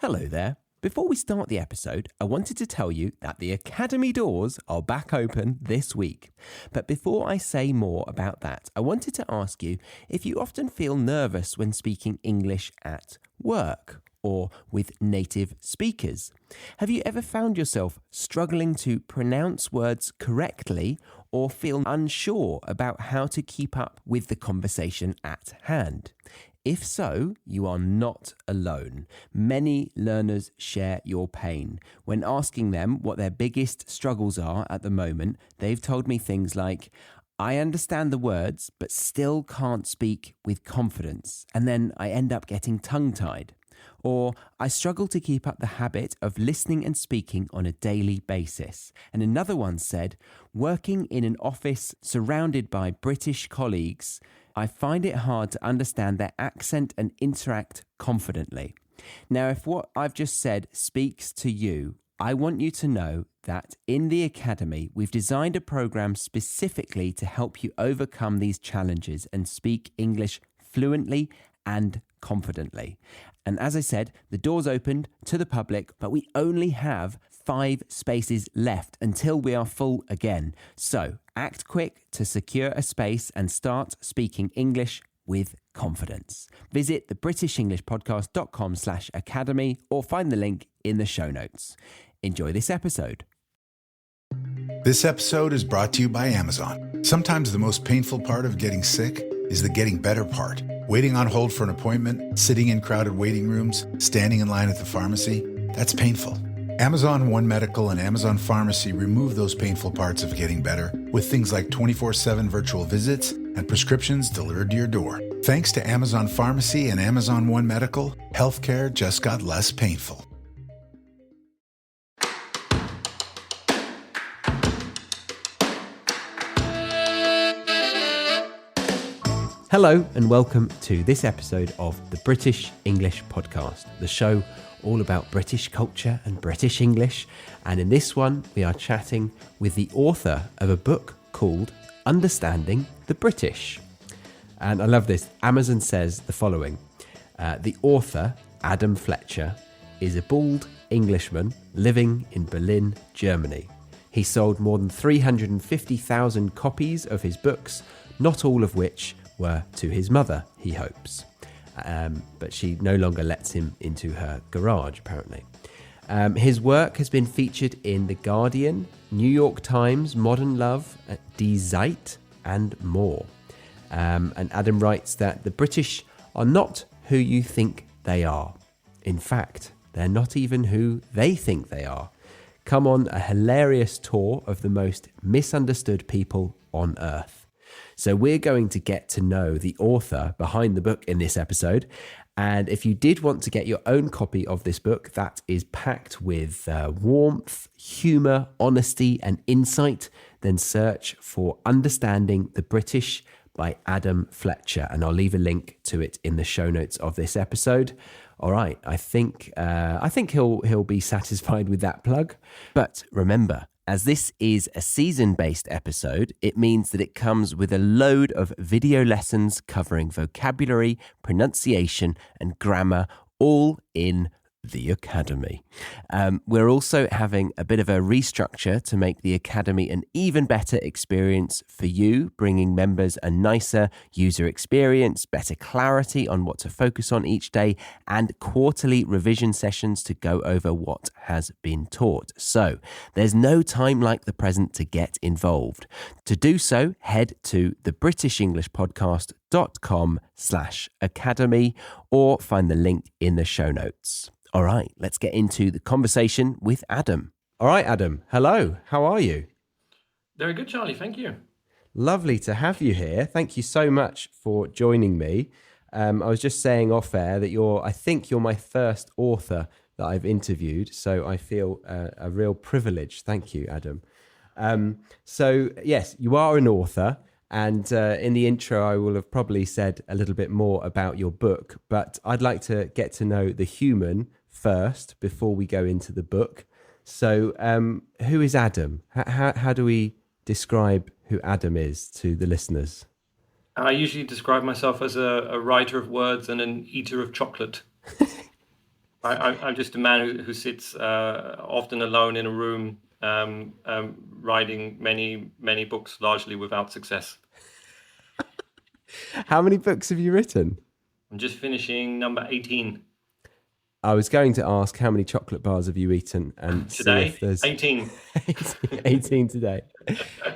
Hello there. Before we start the episode, I wanted to tell you that the Academy doors are back open this week. But before I say more about that, I wanted to ask you if you often feel nervous when speaking English at work or with native speakers. Have you ever found yourself struggling to pronounce words correctly or feel unsure about how to keep up with the conversation at hand? If so, you are not alone. Many learners share your pain. When asking them what their biggest struggles are at the moment, they've told me things like, I understand the words, but still can't speak with confidence, and then I end up getting tongue-tied. Or, I struggle to keep up the habit of listening and speaking on a daily basis. And another one said, working in an office surrounded by British colleagues, I find it hard to understand their accent and interact confidently. Now, if what I've just said speaks to you, I want you to know that in the Academy, we've designed a program specifically to help you overcome these challenges and speak English fluently and confidently. And as I said, the doors opened to the public, but we only have 5 spaces left until we are full again. So act quick to secure a space and start speaking English with confidence. Visit thebritishenglishpodcast.com/academy or find the link in the show notes. Enjoy this episode. This episode is brought to you by Amazon. Sometimes the most painful part of getting sick is the getting better part. Waiting on hold for an appointment, sitting in crowded waiting rooms, standing in line at the pharmacy, that's painful. Amazon One Medical and Amazon Pharmacy remove those painful parts of getting better with things like 24/7 virtual visits and prescriptions delivered to your door. Thanks to Amazon Pharmacy and Amazon One Medical, healthcare just got less painful. Hello and welcome to this episode of the British English Podcast, the show all about British culture and British English. And in this one, we are chatting with the author of a book called Understanding the British. And I love this. Amazon says the following. The author, Adam Fletcher, is a bald Englishman living in Berlin, Germany. He sold more than 350,000 copies of his books, not all of which were to his mother, he hopes. But she no longer lets him into her garage, apparently. His work has been featured in The Guardian, New York Times, Modern Love, Die Zeit, and more. And Adam writes that the British are not who you think they are. In fact, they're not even who they think they are. Come on a hilarious tour of the most misunderstood people on Earth. So we're going to get to know the author behind the book in this episode. And if you did want to get your own copy of this book that is packed with warmth, humour, honesty and insight, then search for Understanding the British by Adam Fletcher. And I'll leave a link to it in the show notes of this episode. All right, I think he'll be satisfied with that plug. But remember, as this is a season-based episode, it means that it comes with a load of video lessons covering vocabulary, pronunciation, and grammar, all in the Academy. We're also having a bit of a restructure to make the Academy an even better experience for you, bringing members a nicer user experience, better clarity on what to focus on each day, and quarterly revision sessions to go over what has been taught. So there's no time like the present to get involved. To do so, head to thebritishenglishpodcast.com/academy or find the link in the show notes. All right, let's get into the conversation with Adam. All right, Adam, hello. How are you? Very good, Charlie. Thank you. Lovely to have you here. Thank you so much for joining me. I was just saying off air that I think you're my first author that I've interviewed, so I feel a real privilege. Thank you, Adam. So yes, you are an author. And in the intro, I will have probably said a little bit more about your book, but I'd like to get to know the human first before we go into the book. So who is Adam? How do we describe who Adam is to the listeners? I usually describe myself as a writer of words and an eater of chocolate. I'm just a man who sits often alone in a room, writing many books, largely without success. How many books have you written? I'm just finishing number 18 I was going to ask how many chocolate bars have you eaten and see today. if there's 18. 18 today.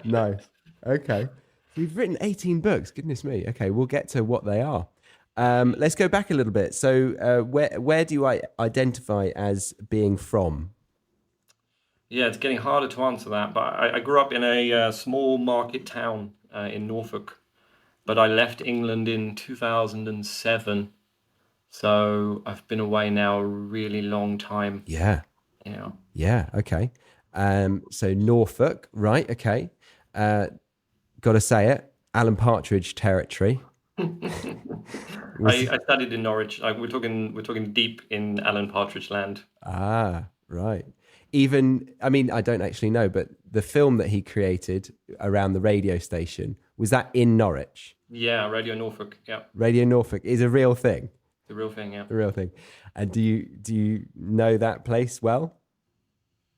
Nice. Okay. So you've written 18 books. Goodness me. Okay, we'll get to what they are. Let's go back a little bit. So where do you identify as being from? Yeah, it's getting harder to answer that, but I grew up in a small market town in Norfolk, but I left England in 2007. So I've been away now a really long time. Yeah. Yeah. Yeah. Okay. So Norfolk, right? Okay. Got to say it, Alan Partridge territory. I studied in Norwich. We're talking deep in Alan Partridge land. Ah, right. Even, I mean, I don't actually know, but the film that he created around the radio station, was that in Norwich? Yeah, Radio Norfolk. Yeah, Radio Norfolk is a real thing. the real thing. Yeah. The real thing. And do you know that place well?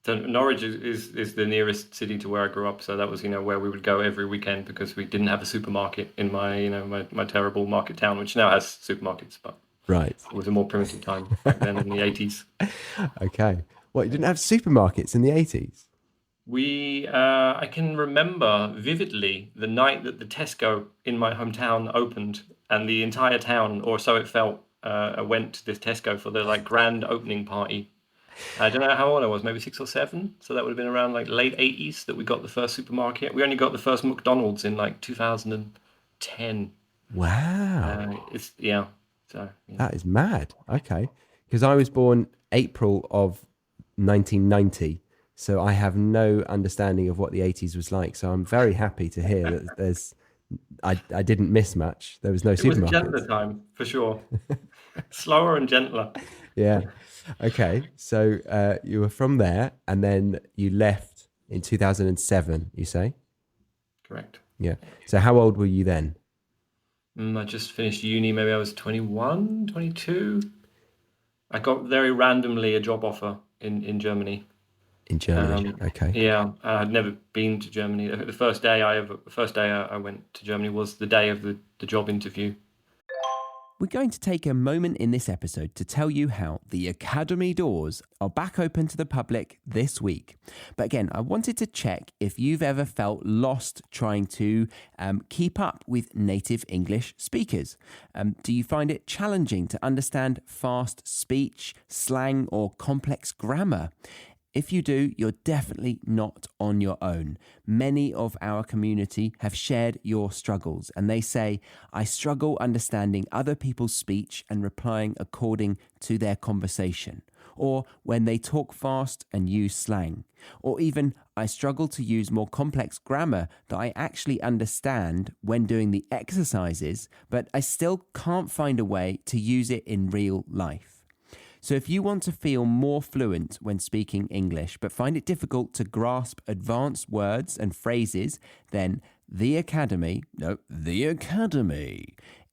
So Norwich is the nearest city to where I grew up. So that was where we would go every weekend because we didn't have a supermarket in my terrible market town, which now has supermarkets, but Right. it was a more primitive time back then in the 80s. Okay. What, you didn't have supermarkets in the 80s? I can remember vividly the night that the Tesco in my hometown opened, and the entire town, or so it felt, went to this Tesco for the grand opening party. I don't know how old I was, maybe 6 or 7. So that would have been around late 80s that we got the first supermarket. We only got the first McDonald's in 2010. Wow. That is mad. Okay. Because I was born April of 1990. So I have no understanding of what the 80s was like. So I'm very happy to hear that I didn't miss much. There was no supermarket. It was a gentler time, for sure. Slower and gentler. Yeah. Okay. So you were from there and then you left in 2007, you say? Correct. Yeah. So how old were you then? I just finished uni. Maybe I was 21, 22. I got very randomly a job offer in Germany. In Germany. Okay. Yeah, I had never been to Germany. The first day I went to Germany was the day of the job interview. We're going to take a moment in this episode to tell you how the Academy doors are back open to the public this week. But again, I wanted to check if you've ever felt lost trying to keep up with native English speakers. Do you find it challenging to understand fast speech, slang, or complex grammar? If you do, you're definitely not on your own. Many of our community have shared your struggles, and they say, I struggle understanding other people's speech and replying according to their conversation. Or when they talk fast and use slang. Or even, I struggle to use more complex grammar that I actually understand when doing the exercises, but I still can't find a way to use it in real life. So if you want to feel more fluent when speaking English, but find it difficult to grasp advanced words and phrases, then the Academy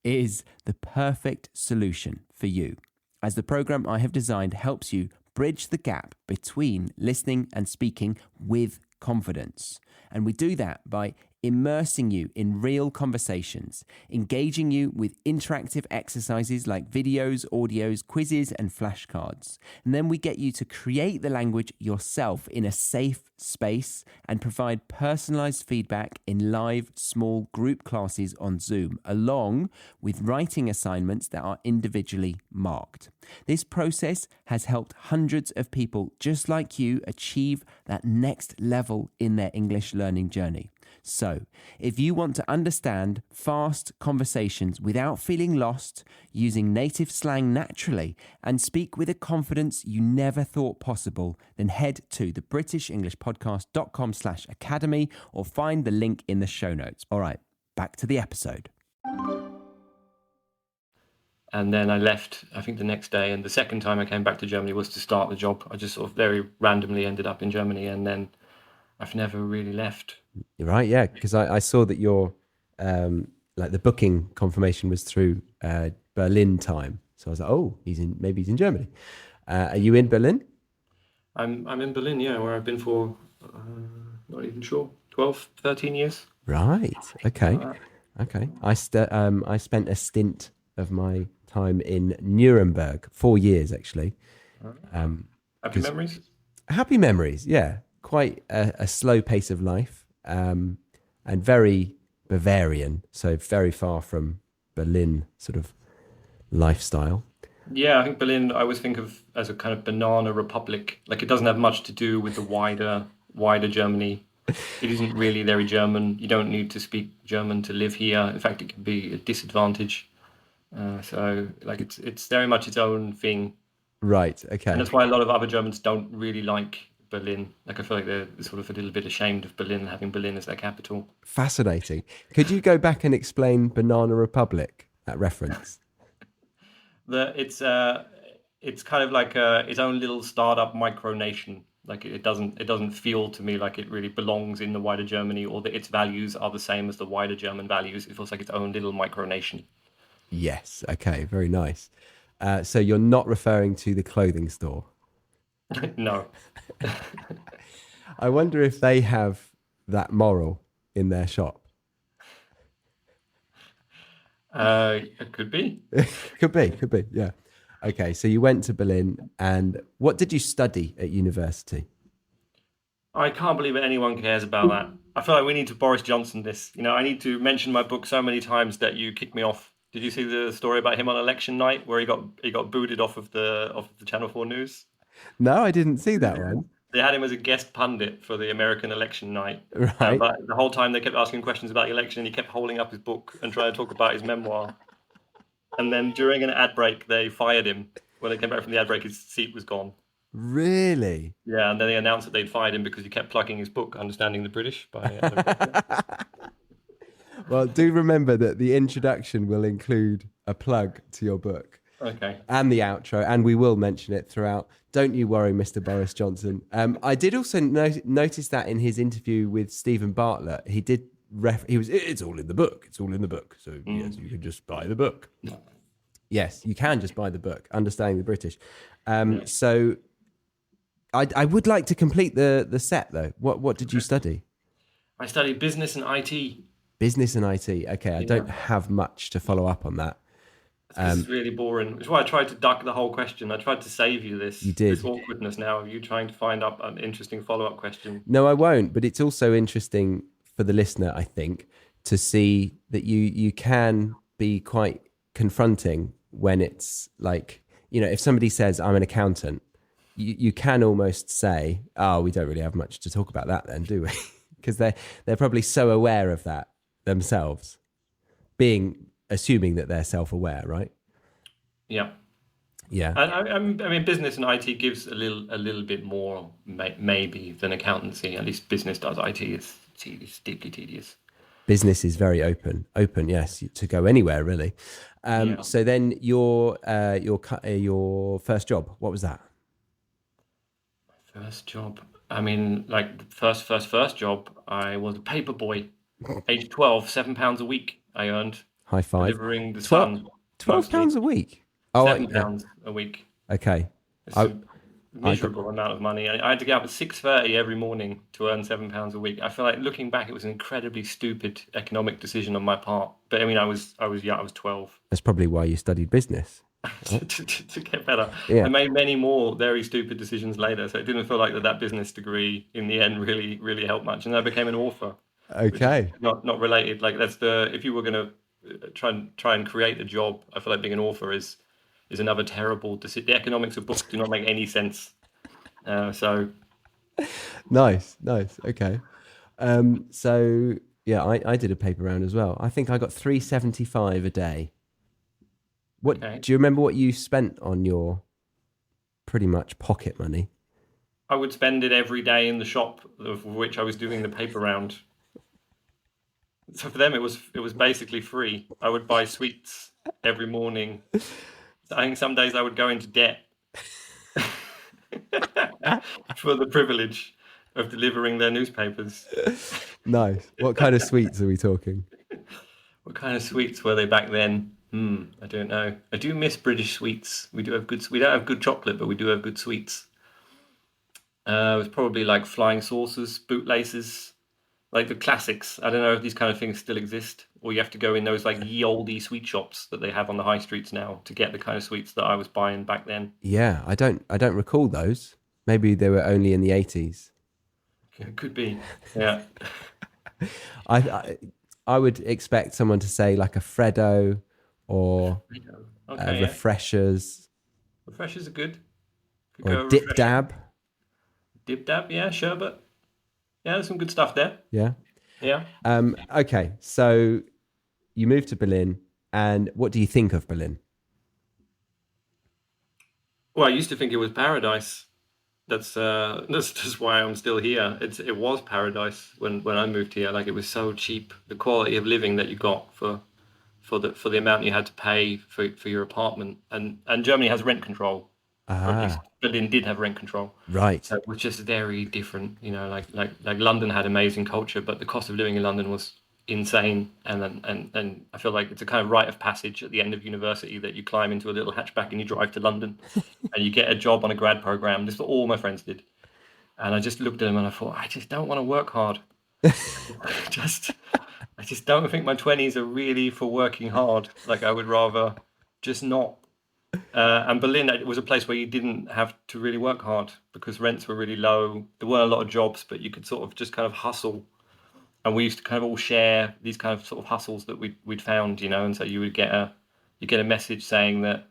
is the perfect solution for you, as the program I have designed helps you bridge the gap between listening and speaking with confidence. And we do that by immersing you in real conversations, engaging you with interactive exercises like videos, audios, quizzes, and flashcards. And then we get you to create the language yourself in a safe space and provide personalized feedback in live small group classes on Zoom, along with writing assignments that are individually marked. This process has helped hundreds of people just like you achieve that next level in their English learning journey. So, if you want to understand fast conversations without feeling lost, using native slang naturally, and speak with a confidence you never thought possible, then head to thebritishenglishpodcast.com/academy or find the link in the show notes. All right, back to the episode. And then I left, I think, the next day. And the second time I came back to Germany was to start the job. I just sort of very randomly ended up in Germany, and then I've never really left. You're right, yeah, because I saw that your the booking confirmation was through Berlin time, so I was like, oh, maybe he's in Germany. Are you in Berlin? I'm in Berlin, yeah, where I've been for not even sure 12, 13 years. Right. Okay. Like that. Okay. I spent a stint of my time in Nuremberg, 4 years actually. Happy 'Cause memories. happy memories, yeah. Quite a slow pace of life, and very Bavarian, so very far from Berlin sort of lifestyle. Yeah, I think Berlin I always think of as a kind of banana republic. Like it doesn't have much to do with the wider Germany. It isn't really very German. You don't need to speak German to live here. In fact, it can be a disadvantage. So like it's very much its own thing. Right. And Okay. that's why a lot of other Germans don't really like Berlin. Like I feel like they're sort of a little bit ashamed of Berlin, having Berlin as their capital. Fascinating. Could you go back and explain Banana Republic, that reference? It's kind of like its own little startup micronation. Like it doesn't feel to me like it really belongs in the wider Germany, or that its values are the same as the wider German values. It feels like its own little micronation. Yes. Okay. Very nice. So you're not referring to the clothing store. No, I wonder if they have that moral in their shop. it could be. Could be. Yeah. Okay. So you went to Berlin, and what did you study at university? I can't believe that anyone cares about that. I feel like we need to Boris Johnson this. I need to mention my book so many times that you kick me off. Did you see the story about him on election night where he got booted off of the Channel 4 News? No, I didn't see that one. They had him as a guest pundit for the American election night, Right. but the whole time they kept asking questions about the election, and he kept holding up his book and trying to talk about his memoir. And then during an ad break, they fired him. When they came back from the ad break, his seat was gone. Really? Yeah, and then they announced that they'd fired him because he kept plugging his book, Understanding the British by Adam Fletcher. Well, do remember that the introduction will include a plug to your book Okay. and the outro, and we will mention it throughout. Don't you worry, Mr. Boris Johnson. I did also notice that in his interview with Stephen Bartlett, he did it's all in the book. It's all in the book. So yes, you can just buy the book. Yes, you can just buy the book, Understanding the British. So I would like to complete the set though. What did you study? I studied business and IT. Business and IT. Okay, I don't have much to follow up on that. This is really boring. Which is why I tried to duck the whole question. I tried to save you this. You did. This awkwardness now of you trying to find up an interesting follow-up question. No, I won't. But it's also interesting for the listener, I think, to see that you can be quite confronting when it's like, if somebody says, I'm an accountant, you can almost say, oh, we don't really have much to talk about that then, do we? Because they're probably so aware of that themselves, assuming that they're self-aware, right? Yeah. Yeah. I mean, business and IT gives a little bit more, maybe, than accountancy. At least business does. IT is tedious, deeply tedious. Business is very open, yes, to go anywhere really. So then your first job, what was that? First job. I mean, like the first job, I was a paper boy. Age 12, £7 a week I earned. High five. Delivering the 12 Sun. £12 a week? Oh, £7 a week. Okay. It's a miserable amount of money. I had to get up at 6:30 every morning to earn £7 a week. I feel like looking back, it was an incredibly stupid economic decision on my part. But I mean, I was 12 That's probably why you studied business. to get better. Yeah. I made many more very stupid decisions later, so it didn't feel like that business degree in the end really helped much. And I became an author. Okay. Not related. Like if you were going to try and create a job, I feel like being an author is another terrible decision. The economics of books do not make any sense. So Nice. Okay. So yeah, I did a paper round as well. I think I got £3.75 a day. What Okay. do you remember what you spent on your pretty much pocket money? I would spend it every day in the shop of which I was doing the paper round. So for them, it was basically free. I would buy sweets every morning. I think some days I would go into debt for the privilege of delivering their newspapers. Nice. What kind of sweets are we talking? What kind of sweets were they back then? I don't know. I do miss British sweets. We do have good. We don't have good chocolate, but we do have good sweets. It was probably like flying saucers, bootlaces, like the classics. I don't know if these kind of things still exist, or you have to go in those like ye olde sweet shops that they have on the high streets now to get the kind of sweets that I was buying back then. Yeah, I don't recall those. Maybe they were only in the 80s. It could be. Yeah. I, I I would expect someone to say like a Freddo or Okay. Yeah. refreshers Refreshers are good. Could or go a a dip refresher. dab. Dip dab. Yeah. Sherbet. Yeah. There's some good stuff there. Yeah. Yeah. Okay, so you moved to Berlin, and what do you think of Berlin? Well, I used to think it was paradise. That's just why I'm still here. It was paradise when I moved here. Like it was so cheap. The quality of living that you got for the amount you had to pay for your apartment. And Germany has rent control, or at least Ah, Berlin did have rent control. right. So it was just very different. Like London had amazing culture, but the cost of living in London was insane. And I feel like it's a kind of rite of passage at the end of university that you climb into a little hatchback and you drive to London and you get a job on a grad program. This is what all my friends did. And I just looked at them and I thought, I just don't want to work hard. just I just don't think my 20s are really for working hard. Like I would rather just not. And Berlin, it was a place where you didn't have to really work hard because rents were really low. There weren't a lot of jobs, but you could sort of just kind of hustle. And we used to kind of all share these kind of sort of hustles that we'd found, And so you get a message saying that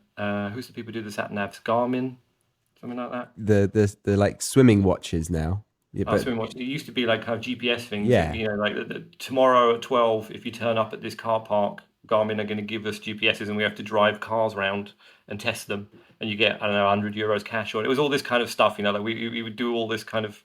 who's the people who do the sat navs? Garmin, something like that. The like swimming watches now. Yeah, I was but doing what it used to be like kind of GPS things, yeah, like tomorrow at 12, if you turn up at this car park, Garmin are going to give us GPSs and we have to drive cars around and test them. And you get, I don't know, €100 cash. Or it was all this kind of stuff, like we would do all this kind of,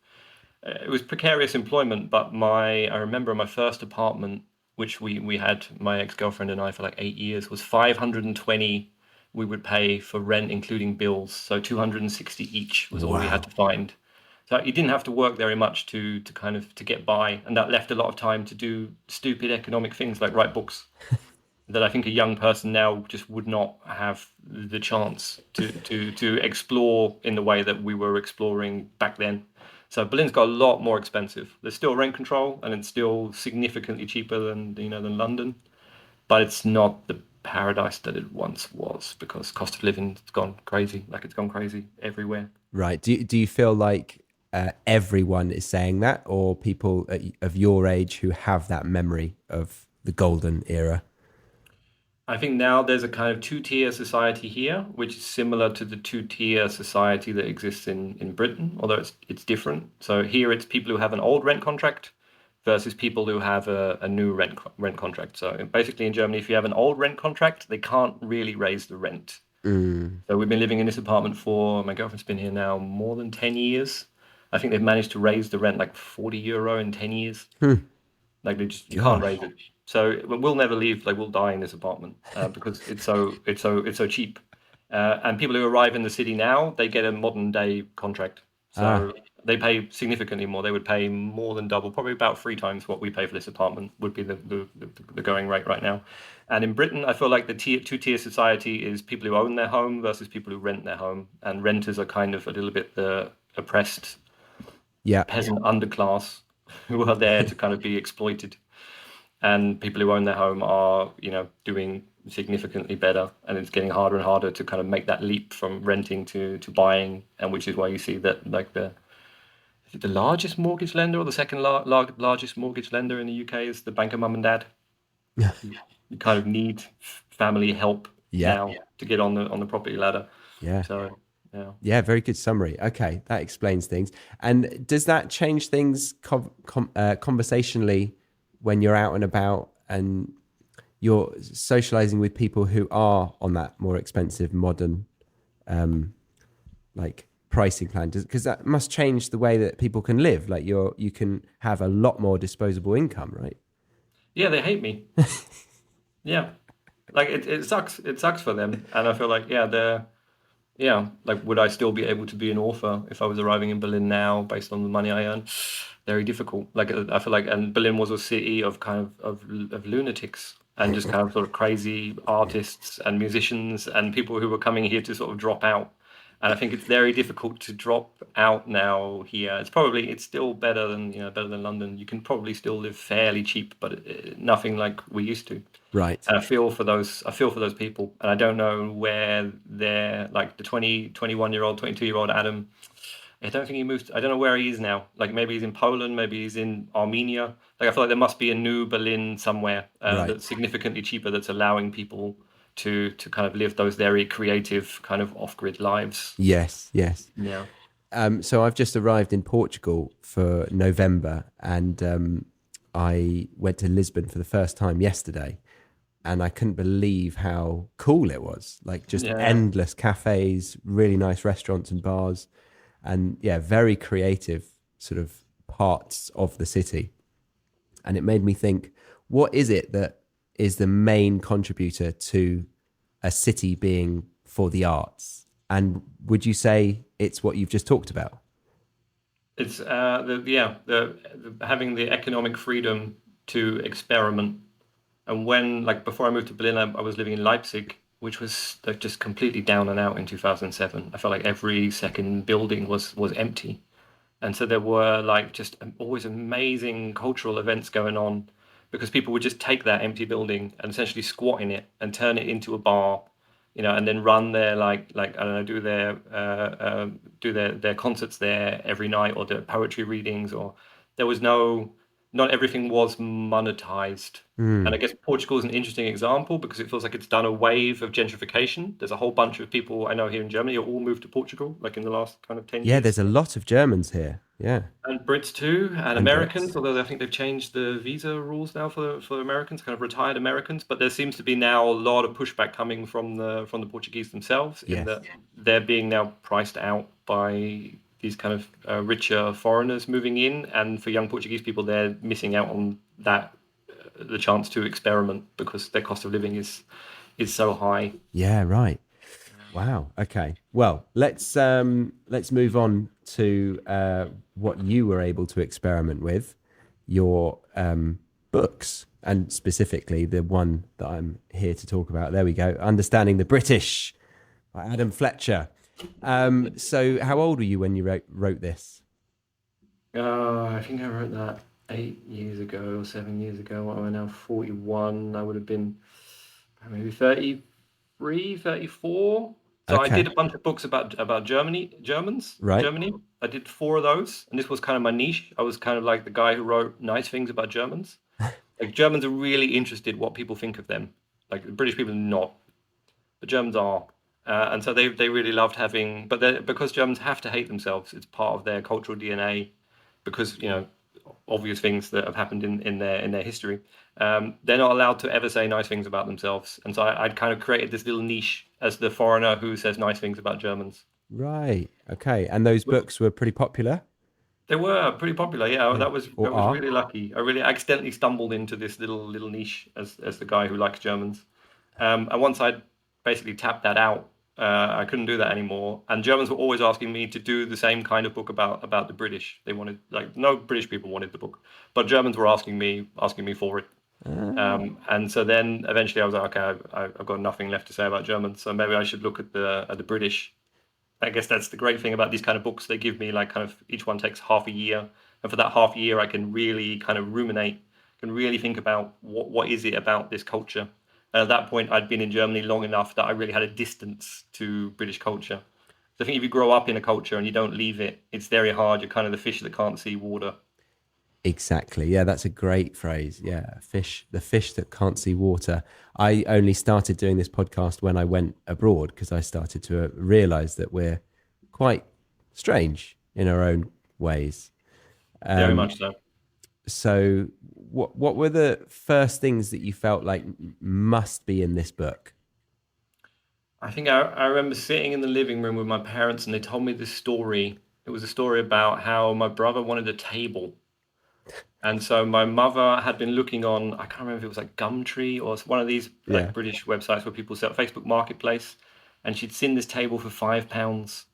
it was precarious employment. But I remember my first apartment, which we had, my ex-girlfriend and I, for like 8 years, was 520 we would pay for rent, including bills. So 260 each was all we had wow, to find. So you didn't have to work very much to kind of to get by, and that left a lot of time to do stupid economic things like write books that I think a young person now just would not have the chance to explore in the way that we were exploring back then. So Berlin's got a lot more expensive. There's still rent control, and it's still significantly cheaper than London, but it's not the paradise that it once was because cost of living's gone crazy. Like it's gone crazy everywhere. right. Do you feel like everyone is saying that, or people of your age who have that memory of the golden era? I think now there's a kind of two-tier society here, which is similar to the two-tier society that exists in Britain, although it's different. So here it's people who have an old rent contract versus people who have a new rent contract. So basically in Germany, if you have an old rent contract, they can't really raise the rent. Mm. So we've been living in this apartment my girlfriend's been here now more than 10 years. I think they've managed to raise the rent like €40 in 10 years. Like you can't raise Gosh. it. So we'll never leave. Like we'll die in this apartment because it's so cheap. And people who arrive in the city now, they get a modern day contract. Ah, So they pay significantly more. They would pay more than double, probably about 3 times what we pay for this apartment would be the going rate right now. And in Britain, I feel like the two-tier society is people who own their home versus people who rent their home. And renters are kind of a little bit the oppressed yeah, peasant underclass who are there to kind of be exploited. And people who own their home are, doing significantly better. And it's getting harder and harder to kind of make that leap from renting to buying. And which is why you see that like is it the largest mortgage lender or the second largest mortgage lender in the UK is the Bank of Mum and Dad. You kind of need family help yeah, now to get on the property ladder. yeah, So yeah. yeah. Very good summary. Okay, that explains things. And does that change things conversationally when you're out and about and you're socializing with people who are on that more expensive modern like pricing plan? Because that must change the way that people can live. Like you can have a lot more disposable income, right? Yeah, they hate me. Yeah. Like it sucks. It sucks for them. And I feel like, like would I still be able to be an author if I was arriving in Berlin now based on the money I earn? Very difficult. Like I feel like, and Berlin was a city of kind of lunatics. and just kind of sort of crazy artists and musicians and people who were coming here to sort of drop out. And I think it's very difficult to drop out now here. It's still better than better than London. You can probably still live fairly cheap, but nothing like we used to. Right. And I feel for those people, and I don't know where they're, like the 21-year-old, 22-year-old Adam. I don't think he moved. I don't know where he is now. Like maybe he's in Poland, maybe he's in Armenia. Like I feel like there must be a new Berlin somewhere Right. that's significantly cheaper, that's allowing people to kind of live those very creative kind of off-grid lives. Yes. Yes. Yeah. So I've just arrived in Portugal for November, and I went to Lisbon for the first time yesterday, and I couldn't believe how cool it was. Like just Yeah. endless cafes, really nice restaurants and bars, and yeah, very creative sort of parts of the city. And it made me think, what is it that is the main contributor to a city being for the arts? And would you say it's what you've just talked about? It's having the economic freedom to experiment. And when, like, before I moved to Berlin, I was living in Leipzig, which was like just completely down and out in 2007. I felt like every second building was empty. And so there were like just always amazing cultural events going on, because people would just take that empty building and essentially squat in it and turn it into a bar, and then run their like I don't know, do their concerts there every night, or their poetry readings, or there was not everything was monetized. And I guess Portugal is an interesting example because it feels like it's done a wave of gentrification. There's a whole bunch of people I know here in Germany who all moved to Portugal, like in the last kind of 10 Yeah, years. there's a lot of Germans here. Yeah. And Brits too, and And Americans, Brits. although I think they've changed the visa rules now for Americans, kind of retired Americans. But there seems to be now a lot of pushback coming from the Portuguese themselves, in Yes. that they're being now priced out by these kind of richer foreigners moving in, and for young Portuguese people, they're missing out on that the chance to experiment because their cost of living is so high. Yeah, right. Wow. Okay. Well, let's move on to what you were able to experiment with, your books, and specifically the one that I'm here to talk about. There we go. Understanding the British by Adam Fletcher. So how old were you when you wrote this? I think I wrote that 8 years ago or 7 years ago. What am I now? 41. I would have been maybe 33, 34. So I Okay. did a bunch of books about Germans, Right. Germany. I did 4 of those, and this was kind of my niche. I was kind of like the guy who wrote nice things about Germans. Like Germans are really interested what people think of them. Like the British people are not, but Germans are. And so they really loved having, but because Germans have to hate themselves, it's part of their cultural DNA, because obvious things that have happened in their history. They're not allowed to ever say nice things about themselves, and so I'd kind of created this little niche as the foreigner who says nice things about Germans. Right. Okay. And those books were pretty popular? They were pretty popular, yeah. That was Or I was are? really lucky. I really accidentally stumbled into this little niche as the guy who likes Germans. And once I'd basically tapped that out, I couldn't do that anymore. And Germans were always asking me to do the same kind of book about the British. They wanted, like, no British people wanted the book, but Germans were asking me for it. And so then eventually I was like, okay, I've got nothing left to say about Germans, so maybe I should look at the British. I guess that's the great thing about these kind of books. They give me, like, kind of, each one takes half a year, and for that half year I can really kind of ruminate, can really think about what is it about this culture. And at that point I'd been in Germany long enough that I really had a distance to British culture. So I think if you grow up in a culture and you don't leave it, it's very hard. You're kind of the fish that can't see water. Exactly. Yeah, that's a great phrase. Yeah, the fish that can't see water. I only started doing this podcast when I went abroad, because I started to realize that we're quite strange in our own ways. Very much so. So what were the first things that you felt like must be in this book? I think I remember sitting in the living room with my parents, and they told me this story. It was a story about how my brother wanted a table. And so my mother had been looking on, I can't remember if it was like Gumtree or one of these like Yeah. British websites where people sell, Facebook Marketplace, and she'd seen this table for £5,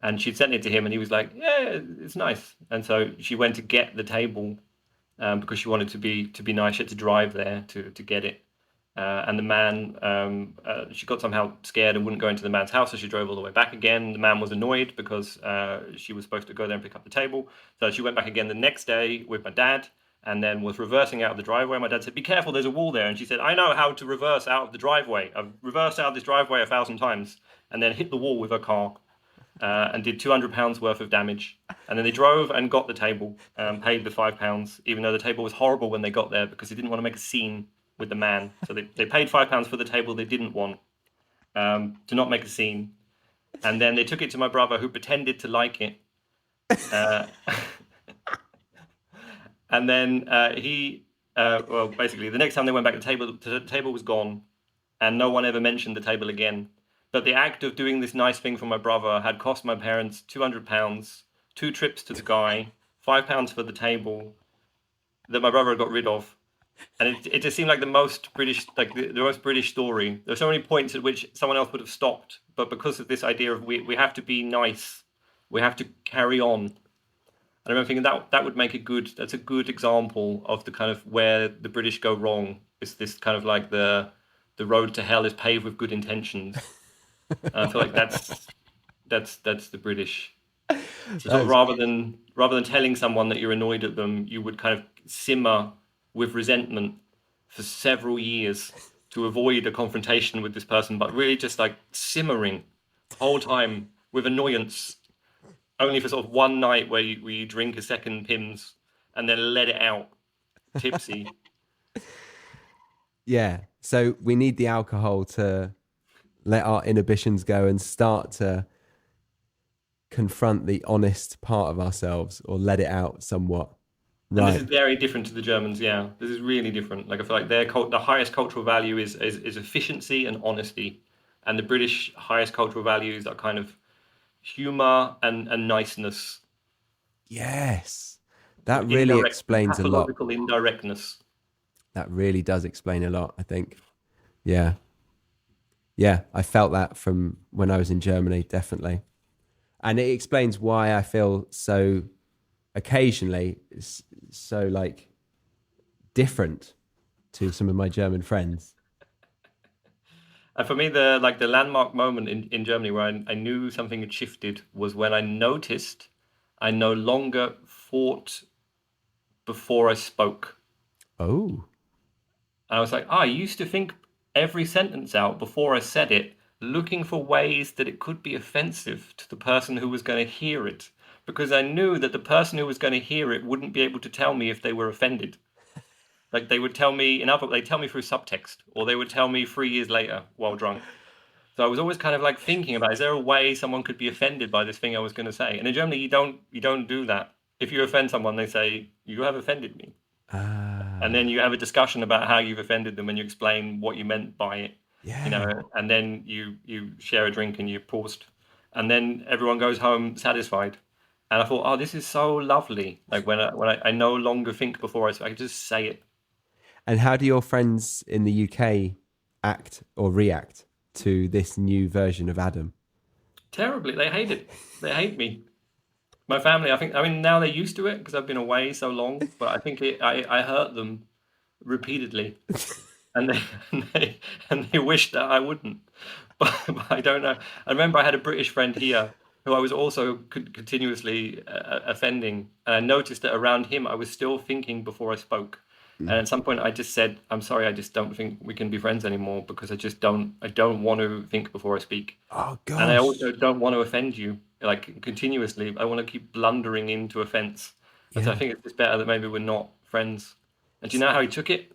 and she'd sent it to him, and he was like, yeah, it's nice. And so she went to get the table, because she wanted to be nice. She had to drive there to get it. and the man, she got somehow scared and wouldn't go into the man's house, so she drove all the way back again. The man was annoyed because she was supposed to go there and pick up the table. So she went back again the next day with my dad, and then was reversing out of the driveway. My dad said, "Be careful, there's a wall there." And she said, "I know how to reverse out of the driveway. I've reversed out of this driveway 1,000 times," and then hit the wall with her car. And did £200 worth of damage. And then they drove and got the table, paid the £5, even though the table was horrible when they got there because they didn't want to make a scene with the man. So they paid £5 for the table they didn't want, to not make a scene. And then they took it to my brother, who pretended to like it. And then basically, the next time they went back, the table was gone, and no one ever mentioned the table again. But the act of doing this nice thing for my brother had cost my parents £200, 2 trips to the guy, £5 for the table that my brother got rid of. And it just seemed like the most British, like the most British story. There were so many points at which someone else would have stopped, but because of this idea of we have to be nice, we have to carry on. And I remember thinking that would make that's a good example of the kind of where the British go wrong. It's this kind of like the road to hell is paved with good intentions. I feel like that's the British. So rather than telling someone that you're annoyed at them, you would kind of simmer with resentment for several years to avoid a confrontation with this person, but really just like simmering the whole time with annoyance, only for sort of one night where you drink a second Pimm's and then let it out tipsy. Yeah. So we need the alcohol to let our inhibitions go and start to confront the honest part of ourselves, or let it out somewhat. Right. And this is very different to the Germans. Yeah, this is really different. Like I feel like the highest cultural value is efficiency and honesty, and the British highest cultural values are kind of humour and niceness. Yes, that really explains a lot. Pathological indirectness. That really does explain a lot, I think. Yeah. Yeah, I felt that from when I was in Germany, definitely. And it explains why I feel so occasionally so like different to some of my German friends. And for me, the landmark moment in Germany where I knew something had shifted was when I noticed I no longer thought before I spoke. Oh. And I was like, I used to think every sentence out before I said it, looking for ways that it could be offensive to the person who was going to hear it, because I knew that the person who was going to hear it wouldn't be able to tell me if they were offended. Like they would tell me they'd tell me through subtext, or they would tell me 3 years later while drunk. So I was always kind of like thinking about, is there a way someone could be offended by this thing I was going to say? And in Germany, you don't do that. If you offend someone, they say, "You have offended me." And then you have a discussion about how you've offended them, and you explain what you meant by it. Yeah. And then you share a drink and you're paused, and then everyone goes home satisfied. And I thought, oh, this is so lovely. Like when I no longer think before I just say it. And how do your friends in the UK act or react to this new version of Adam? Terribly. They hate it. They hate me. My family, I mean, now they're used to it because I've been away so long, but I think I hurt them repeatedly. And they wish that I wouldn't. But I don't know. I remember I had a British friend here who I was also continuously offending. And I noticed that around him, I was still thinking before I spoke. And at some point I just said, "I'm sorry, I just don't think we can be friends anymore because I don't want to think before I speak." Oh, gosh. And I also don't want to offend you, like continuously. I want to keep blundering into offense. And so I think it's just better that maybe we're not friends. And do you know how he took it?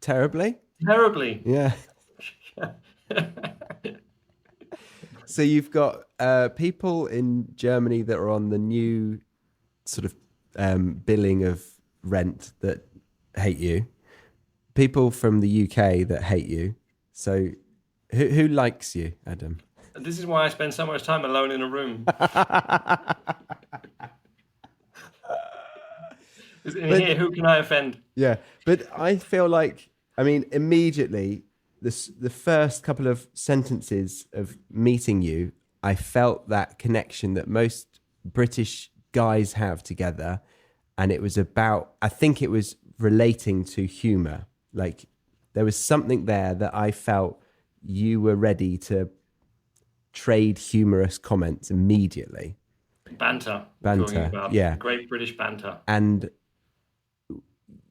Terribly? Terribly. Yeah. So you've got people in Germany that are on the new sort of billing of rent that hate you, people from the UK that hate you. So who likes you, Adam? This is why I spend so much time alone in a room. Here, who can I offend? Yeah, but I feel like, I mean, immediately, the first couple of sentences of meeting you, I felt that connection that most British guys have together. And it was about, I think it was relating to humour, like There was something there that I felt you were ready to trade humorous comments immediately. Banter. Banter, Talking about yeah. Great British banter. And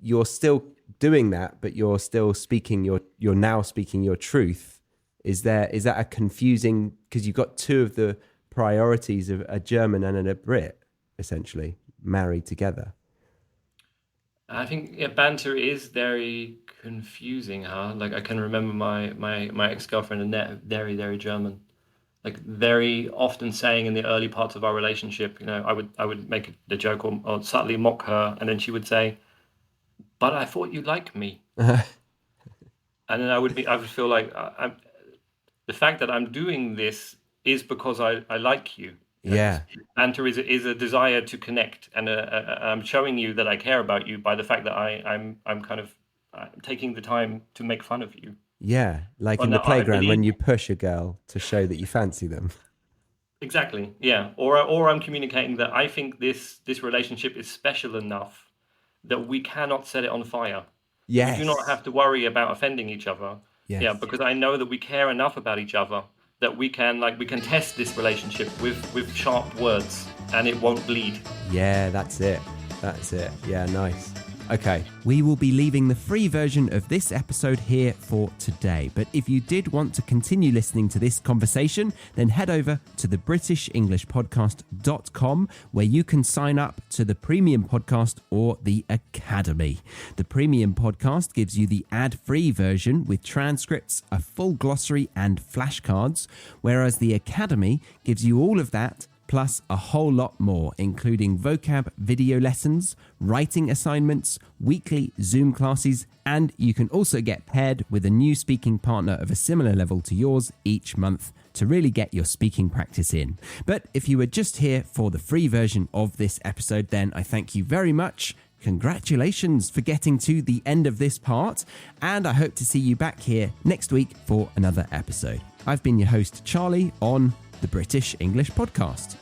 you're still doing that, but you're still speaking you're now speaking your truth. Is that a confusing, because you've got two of the priorities of a German and a Brit essentially married together? I think banter is very confusing, huh? Like I can remember my ex-girlfriend Annette, very, very German. Like very often saying in the early parts of our relationship, I would make the joke or subtly mock her, and then she would say, "But I thought you liked me," and then I would feel like the fact that I'm doing this is because I like you. Yeah. Banter is a desire to connect, and I'm showing you that I care about you by the fact that I'm kind of taking the time to make fun of you. Yeah, like in the playground when you push a girl to show that you fancy them. Exactly, yeah. Or I'm communicating that I think this relationship is special enough that we cannot set it on fire. Yes. We do not have to worry about offending each other. Yes. Yeah, because I know that we care enough about each other that we can test this relationship with sharp words and it won't bleed. Yeah, that's it. Yeah, nice. Okay, we will be leaving the free version of this episode here for today. But if you did want to continue listening to this conversation, then head over to the BritishEnglishPodcast.com, where you can sign up to the Premium Podcast or the Academy. The Premium Podcast gives you the ad-free version with transcripts, a full glossary and flashcards, whereas the Academy gives you all of that plus a whole lot more, including vocab video lessons, writing assignments, weekly Zoom classes, and you can also get paired with a new speaking partner of a similar level to yours each month to really get your speaking practice in. But if you were just here for the free version of this episode, then I thank you very much. Congratulations for getting to the end of this part, and I hope to see you back here next week for another episode. I've been your host, Charlie, on the British English Podcast.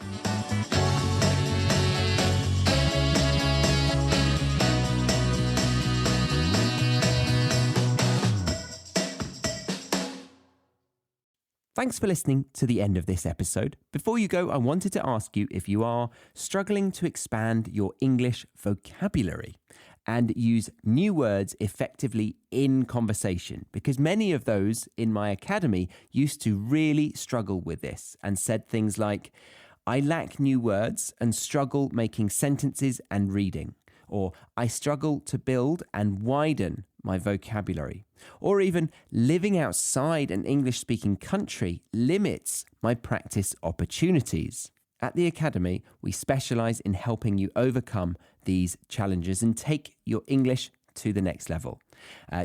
Thanks for listening to the end of this episode. Before you go, I wanted to ask you if you are struggling to expand your English vocabulary and use new words effectively in conversation, because many of those in my academy used to really struggle with this and said things like, I lack new words and struggle making sentences and reading, or I struggle to build and widen my vocabulary, or even living outside an English-speaking country limits my practice opportunities. At the Academy, we specialize in helping you overcome these challenges and take your English to the next level.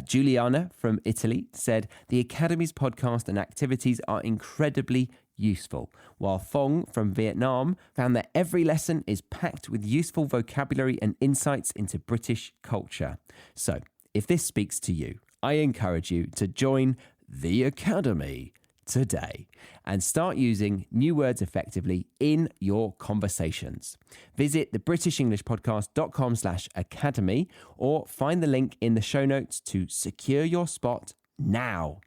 Juliana from Italy said, the Academy's podcast and activities are incredibly useful, while Phong from Vietnam found that every lesson is packed with useful vocabulary and insights into British culture. So, if this speaks to you, I encourage you to join the Academy today and start using new words effectively in your conversations. Visit thebritishenglishpodcast.com/academy or find the link in the show notes to secure your spot now.